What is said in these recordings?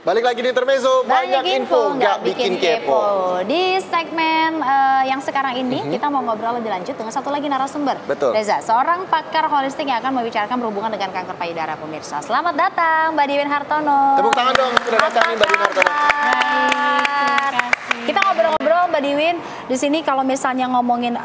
Balik lagi di Intermezzo, banyak info nggak bikin kepo. Di segmen yang sekarang ini kita mau ngobrol lebih lanjut dengan satu lagi narasumber. Betul. Reza, seorang pakar holistik yang akan membicarakan berhubungan dengan kanker payudara, pemirsa. Selamat datang Mbak Diwin Hartono. Tepuk tangan dong, sudah datang nih Mbak Diwin Hartono. Kita ngobrol-ngobrol Mbak Diwin, di sini kalau misalnya ngomongin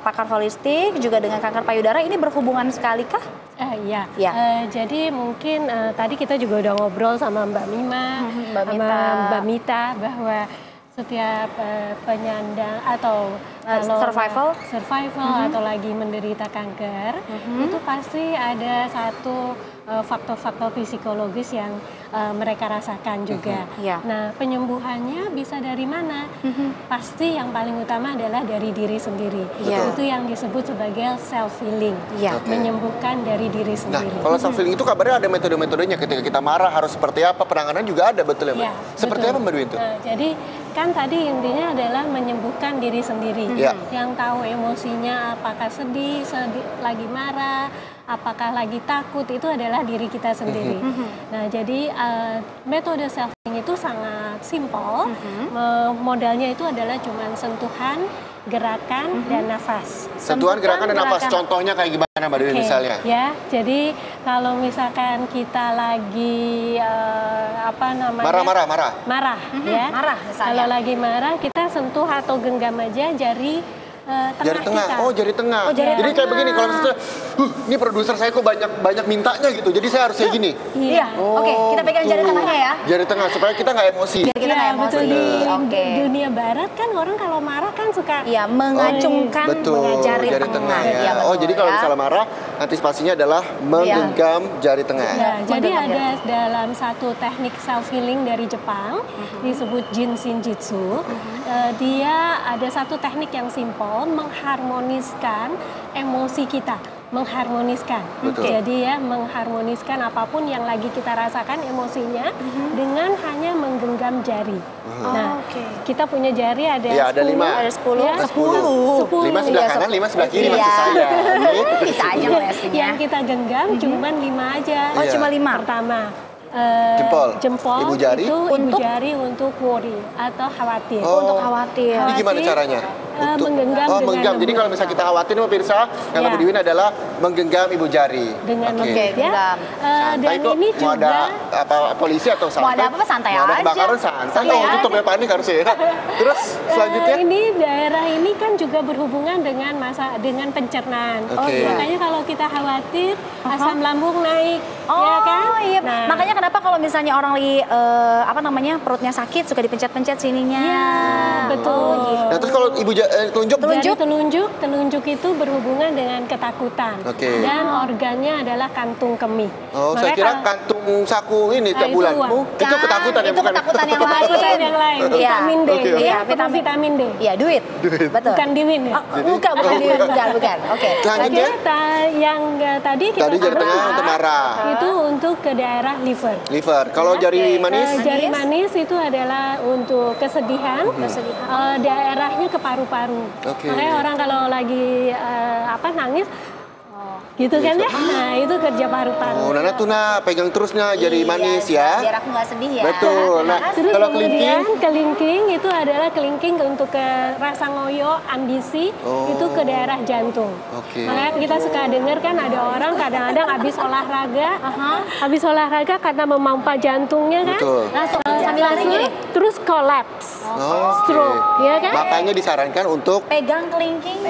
pakar holistik juga dengan kanker payudara, ini berhubungan sekali kah? Iya. Ya. Jadi mungkin tadi kita juga udah ngobrol sama Mbak Mima, sama Mbak Mita bahwa setiap penyandang atau survival atau lagi menderita kanker itu pasti ada satu faktor-faktor psikologis yang mereka rasakan juga. Nah, penyembuhannya bisa dari mana? Pasti yang paling utama adalah dari diri sendiri. Itu yang disebut sebagai self healing. Menyembuhkan dari diri sendiri. Nah, kalau self healing itu kabarnya ada metode-metodenya. Ketika kita marah harus seperti apa? Penanganan juga ada, betul ya Mbak? Seperti apa Mbak Diwin itu? Nah, jadi kan tadi intinya adalah menyembuhkan diri sendiri. Yang tahu emosinya apakah sedih, lagi marah, apakah lagi takut, itu adalah diri kita sendiri. Nah, jadi metode self healing itu sangat simpel. Modalnya itu adalah cuma sentuhan, gerakan, dan nafas. Sentuhan, gerakan, dan nafas. Contohnya kayak gimana Mbak Diwin misalnya? Ya, jadi kalau misalkan kita lagi marah, ya. Marah misalnya. Kalau lagi marah, kita sentuh atau genggam aja jari jari tengah. kita. Oh, jari tengah. Jadi kayak begini, kalau misalnya, ini produser saya kok banyak mintanya gitu. Jadi saya harus kayak gini. Iya. Oke, kita pegang jari tengahnya ya. Jari tengah supaya kita nggak emosi. Biar kita nggak emosi. Di dunia barat kan orang kalau marah kan suka mengacungkan jari tengah. Ya. Oh, jadi kalau misalnya marah, antisipasinya adalah menggenggam jari tengah. Jadi ada dalam satu teknik self healing dari Jepang disebut Jinshinjutsu. Dia ada satu teknik yang simpel, mengharmoniskan emosi kita, mengharmoniskan. Jadi ya mengharmoniskan apapun yang lagi kita rasakan emosinya dengan hanya menggenggam jari. Nah, kita punya jari ada 10, ada 5, ada 10, ya, 10. 5 sebelah kanan, 5 sebelah kiri maksud saya. Bisa aja melesetnya. Yang kita genggam cuman 5 aja. Oh, cuma 5. Pertama, jempol, ibu jari itu ibu jari untuk worry atau khawatir. Untuk khawatir. Ini gimana caranya? Menggenggam menggenggam. Jadi kalau misalnya kita khawatir nih pemirsa, yang Mbak Diwin adalah menggenggam ibu jari. Dengan menggenggam. Dan kok ini mau juga ada polisi atau santai? Mau ada apa santai aja. Mau ada kebakaran santai. Oh, tutup ya, panik harusnya ya. Terus selanjutnya? Ini daerah ini kan juga berhubungan dengan pencernaan. Makanya kalau kita khawatir, asam lambung naik. Ya kan? Iya. Makanya kenapa kalau misalnya orang lagi perutnya sakit suka dipencet-pencet sininya. Iya, betul. Nah, terus kalau ibu telunjuk? Telunjuk itu berhubungan dengan ketakutan. Dan organnya adalah kantung kemih. Oh, saya kira kantung saku ini tiap bulan. Itu ketakutan ya, bukan? Ketakutan yang lain. Ketakutan yang lain. Vitamin D. Iya, vitamin D. Iya, duit. Betul. Bukan Diwin ya? Bukan Diwin. Bukan. Oke. Selanjutnya? Yang tadi kita jari tengah untuk marah. Itu untuk ke daerah liver. Kalau jari manis? Jari manis itu adalah untuk kesedihan. Daerahnya ke paru-paru. Makanya orang kalau lagi nangis gitu kan ya. Nah, itu kerja paru-paru. Oh, Nana tuh pegang terus jari manis ya. Biar aku nggak sedih ya. Betul. Nah, terus kalau kelingking itu adalah kelingking untuk ke rasa ngoyo, ambisi, itu ke daerah jantung. Makanya kita suka dengar kan ada orang kadang-kadang habis olahraga karena memompa jantungnya kan. Langsung sambil lari terus collapse. Stroke, ya kan? Makanya disarankan untuk pegang kelingking.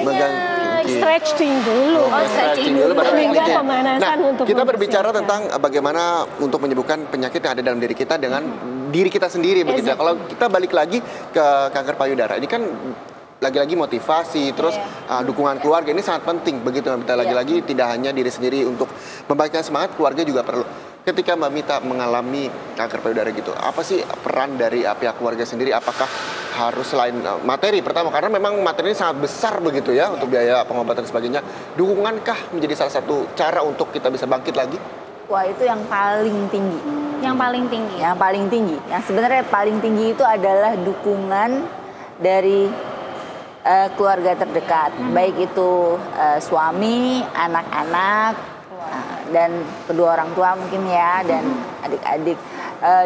Stretching dulu. Stretching dulu. Pemanasan untuk kita berbicara tentang bagaimana untuk menyembuhkan penyakit yang ada dalam diri kita dengan diri kita sendiri begitu. Kalau kita balik lagi ke kanker payudara, ini kan lagi-lagi motivasi, terus dukungan keluarga ini sangat penting begitu. Kita lagi-lagi tidak hanya diri sendiri untuk membangkitkan semangat, keluarga juga perlu. Ketika Mbak Mita mengalami kanker payudara gitu, apa sih peran dari pihak keluarga sendiri? Apakah harus selain materi pertama, karena memang materi ini sangat besar begitu ya untuk biaya pengobatan dan sebagainya, dukungankah menjadi salah satu cara untuk kita bisa bangkit lagi? Wah, itu yang paling tinggi. Yang paling tinggi. Yang paling tinggi. Yang sebenarnya paling tinggi itu adalah dukungan dari keluarga terdekat, baik itu suami, anak-anak, dan kedua orang tua mungkin ya, dan adik-adik.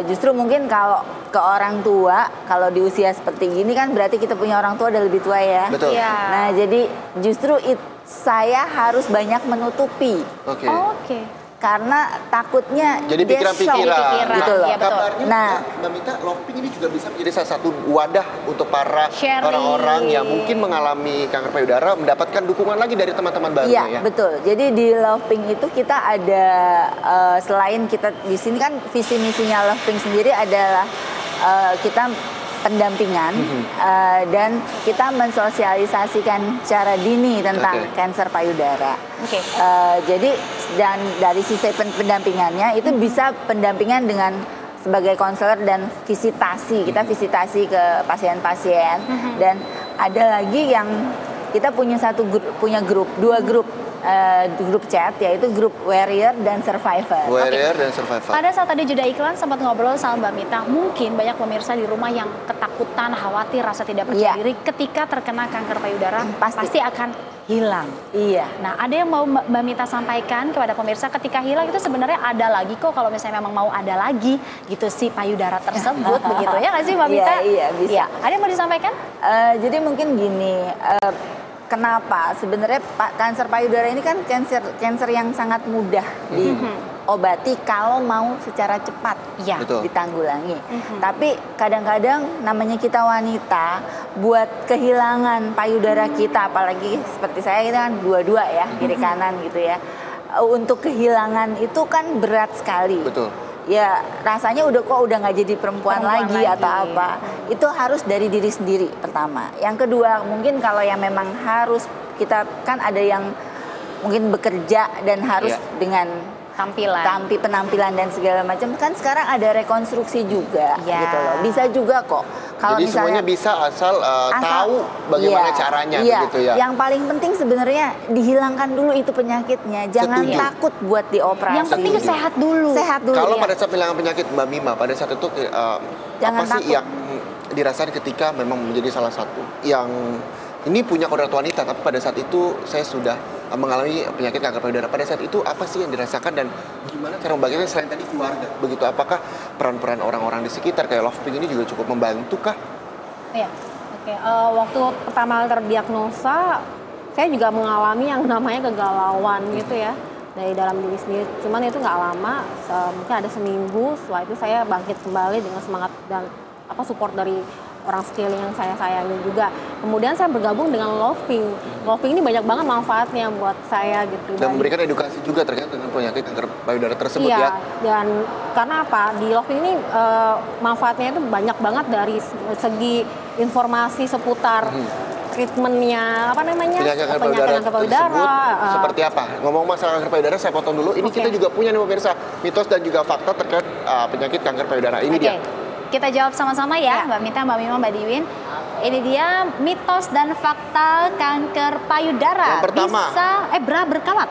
Justru mungkin kalau ke orang tua, kalau di usia seperti gini kan berarti kita punya orang tua udah lebih tua ya. Betul. Iya. Nah jadi justru saya harus banyak menutupi. Oke. Oke. Karena takutnya Jadi dia pikiran-pikiran. shock gitu loh. Iya, betul. Kabarnya Nah, Mbak Mita, Love Pink ini juga bisa menjadi salah satu wadah untuk para Sharing. orang-orang yang mungkin mengalami kanker payudara mendapatkan dukungan lagi dari teman-teman barunya iya ya. betul. Jadi di Love Pink itu kita ada selain kita di sini kan visi misinya Love Pink sendiri adalah kita pendampingan dan kita mensosialisasikan secara dini tentang kanker payudara. Oke. Jadi dan dari sisi pendampingannya itu bisa pendampingan dengan sebagai konselor dan visitasi. Kita visitasi ke pasien-pasien dan ada lagi yang kita punya dua grup chat, yaitu grup warrior dan survivor. Warrior dan survivor. Pada saat tadi jeda iklan sempat ngobrol sama Mbak Mita, mungkin banyak pemirsa di rumah yang ketakutan, khawatir, rasa tidak percaya diri ketika terkena kanker payudara pasti akan hilang. Iya. Nah, ada yang mau Mbak Mita sampaikan kepada pemirsa ketika hilang itu sebenarnya ada lagi kok kalau misalnya memang mau ada lagi gitu si payudara tersebut begitu ya nggak sih Mbak Mita? Iya, bisa. Iya. Ada yang mau disampaikan? Jadi mungkin gini, kenapa sebenarnya kanker payudara ini kan kanker yang sangat mudah diobati kalau mau secara cepat ditanggulangi. Tapi kadang-kadang namanya kita wanita, buat kehilangan payudara kita, apalagi seperti saya kita kan dua-dua ya, kiri kanan gitu ya. Untuk kehilangan itu kan berat sekali. Betul. Ya rasanya udah nggak jadi perempuan lagi atau apa. Itu harus dari diri sendiri pertama. Yang kedua mungkin kalau yang memang harus, kita kan ada yang mungkin bekerja dan harus dengan penampilan dan segala macam, kan sekarang ada rekonstruksi juga gitu loh. Bisa juga kok. Kalau jadi misalnya semuanya bisa asal tahu bagaimana caranya begitu ya. Yang paling penting sebenarnya dihilangkan dulu itu penyakitnya. Jangan takut buat dioperasi. Yang penting sehat dulu. Sehat dulu. Kalau pada saat menghilangkan penyakit Mbak Mima, pada saat itu apa sih yang dirasakan ketika memang menjadi salah satu yang ini punya kodrat wanita, tapi pada saat itu saya sudah mengalami penyakit kanker payudara. Pada saat itu apa sih yang dirasakan dan gimana cara membaginya selain tadi keluarga? Begitu, apakah peran-peran orang-orang di sekitar kayak Love Pink ini juga cukup membantu kah? Iya, oke. Waktu pertama terdiagnosa, saya juga mengalami yang namanya kegalauan gitu ya dari dalam diri sendiri. Cuman itu nggak lama, mungkin ada seminggu. Setelah itu saya bangkit kembali dengan semangat dan support dari orang sekeliling yang saya sayangi juga. Kemudian saya bergabung dengan Love Pink. Love Pink ini banyak banget manfaatnya buat saya gitu. Dan memberikan edukasi juga terkait dengan penyakit kanker payudara tersebut iya, ya. Dan karena apa? Di Love Pink ini manfaatnya itu banyak banget dari segi informasi seputar treatmentnya, penyakit kanker payudara seperti apa? Ngomong masalah kanker payudara, saya potong dulu. Ini kita juga punya nih pemirsa mitos dan juga fakta terkait penyakit kanker payudara. Ini dia. Kita jawab sama-sama ya, Mbak Mita, Mbak Mima, Mbak Diwin. Ini dia mitos dan fakta kanker payudara. Yang pertama, bisa berkawat.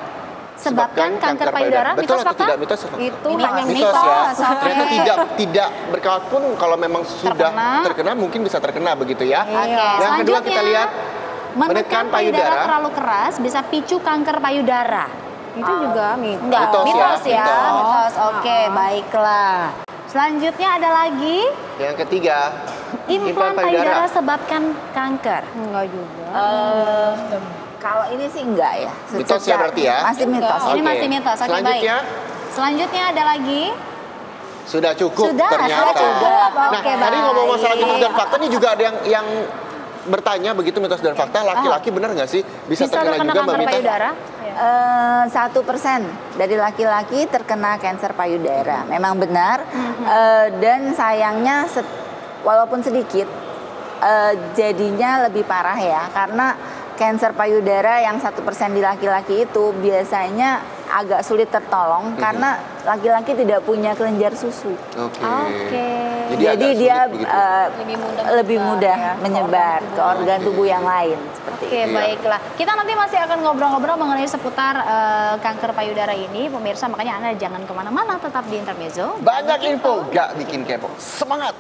Sebabkan kanker payudara. Betul mitos atau fakta? tidak? Mitos Itu Ini hanya mitos. Ya. Ternyata tidak berkawat pun kalau memang sudah terkena mungkin bisa terkena begitu ya. Yang kedua kita lihat menekan payudara terlalu keras bisa picu kanker payudara. itu juga mitos. Mitos ya. Mitos. Oke, baiklah. Selanjutnya ada lagi. Yang ketiga, implan payudara sebabkan kanker. Enggak juga. Kalau ini sih enggak ya. Mitos ya berarti ya? Masih mitos. Ini masih mitos. Oke, Selanjutnya, baik. Selanjutnya ada lagi. sudah cukup ternyata. Sudah cukup. Nah, Oke, tadi baik. ngomong masalah mitos dan fakta ini juga ada yang bertanya begitu mitos dan fakta, laki-laki benar nggak sih bisa terkena juga Mbak kanker Mita? payudara? 1% dari laki-laki terkena kanker payudara, memang benar. Dan sayangnya walaupun sedikit, jadinya lebih parah ya, karena kanker payudara yang 1% di laki-laki itu biasanya agak sulit tertolong karena laki-laki tidak punya kelenjar susu. Oke. Jadi dia lebih menyebar mudah ya, menyebar ke organ tubuh yang lain. Oke, baiklah. Kita nanti masih akan ngobrol-ngobrol mengenai seputar kanker payudara ini, pemirsa. Makanya Anda jangan kemana-mana, tetap di Intermezzo. Banyak info, gak bikin kepo. Semangat!